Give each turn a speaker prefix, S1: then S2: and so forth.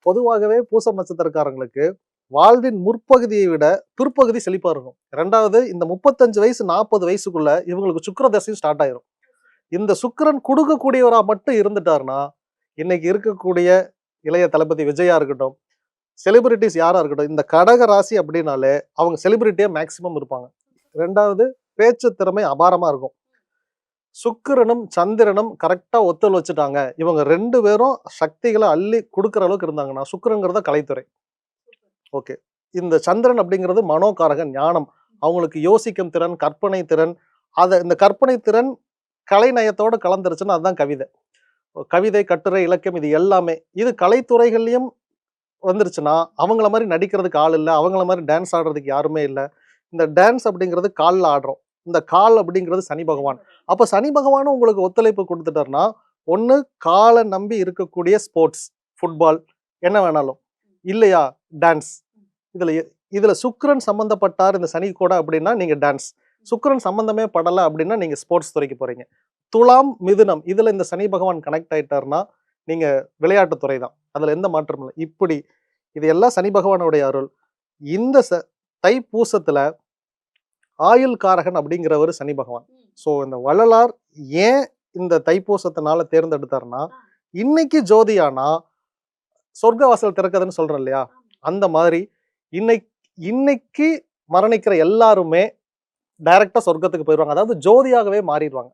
S1: பொதுவாகவே பூசம் நட்சத்திரக்காரங்களுக்கு வாழ்வின் முற்பகுதியை விட பிற்பகுதி செழிப்பா இருக்கும். ரெண்டாவது, இந்த 35 வயசு 40 வயசுக்குள்ள இவங்களுக்கு சுக்கிர தசையும் ஸ்டார்ட் ஆயிரும். இந்த சுக்கிரன் கொடுக்கக்கூடியவரா மட்டும் இருந்துட்டாருன்னா, இன்னைக்கு இருக்கக்கூடிய இளைய தளபதி விஜயா இருக்கட்டும், செலிபிரிட்டிஸ் யாரா இருக்கட்டும், இந்த கடக ராசி அப்படின்னாலே அவங்க செலிபிரிட்டியா மேக்சிமம் இருப்பாங்க. ரெண்டாவது, பேச்சு திறமை அபாரமா இருக்கும். சுக்கிரனும் சந்திரனும் கரெக்டா ஒத்தல் வச்சுட்டாங்க, இவங்க 2 பேரும் சக்திகளை அள்ளி கொடுக்குற அளவுக்கு இருந்தாங்கன்னா, சுக்கிரங்கிறத கலைத்துறை. ஓகே. இந்த சந்திரன் அப்படிங்கிறது மனோகாரகன், ஞானம். அவங்களுக்கு யோசிக்கும் திறன், கற்பனை திறன். இந்த கற்பனை திறன் கலைநயத்தோட கலந்துருச்சுன்னா அதுதான் கவிதை. கவிதை, கட்டுரை, இலக்கியம் இது எல்லாமே. இது கலைத்துறைகள்லயும் வந்துருச்சுன்னா அவங்கள மாதிரி நடிக்கிறதுக்கு ஆள் இல்லை, அவங்கள மாதிரி டான்ஸ் ஆடுறதுக்கு யாருமே இல்லை. இந்த டான்ஸ் அப்படிங்கிறது காலில் ஆடுறோம். இந்த கால் அப்படிங்கிறது சனி பகவான். அப்போ சனி பகவானும் உங்களுக்கு ஒத்துழைப்பு கொடுத்துட்டாருன்னா, ஒன்று காலை நம்பி இருக்கக்கூடிய ஸ்போர்ட்ஸ், ஃபுட்பால், என்ன வேணாலும், இல்லையா டான்ஸ். இதுல சுக்கிரன் சம்பந்தப்பட்டார் இந்த சனி கூட அப்படின்னா நீங்க டான்ஸ். சுக்கிரன் சம்பந்தமே படலை அப்படின்னா நீங்க ஸ்போர்ட்ஸ் துறைக்கு போறீங்க. துலாம், மிதுனம் இதுல இந்த சனி பகவான் கனெக்ட் ஆயிட்டாருன்னா நீங்க விளையாட்டுத்துறை தான். அதுல எந்த மாற்றமும் இல்லை. இப்படி இது எல்லாம் சனி பகவானுடைய அருள். இந்த தைப்பூசத்துல ஆயுள் காரகன் அப்படிங்கிறவர் சனி பகவான். ஸோ இந்த வள்ளலார் ஏன் இந்த தைப்பூசத்தினால தேர்ந்தெடுத்தாருன்னா, இன்னைக்கு ஜோதியானா சொர்க்க வாசல் திறக்குதுன்னு சொல்றோம் இல்லையா, அந்த மாதிரி இன்னைக்கு மரணிக்கிற எல்லாருமே டைரக்டா சொர்க்கத்துக்கு போயிடுவாங்க. அதாவது ஜோதியாகவே மாறிடுவாங்க.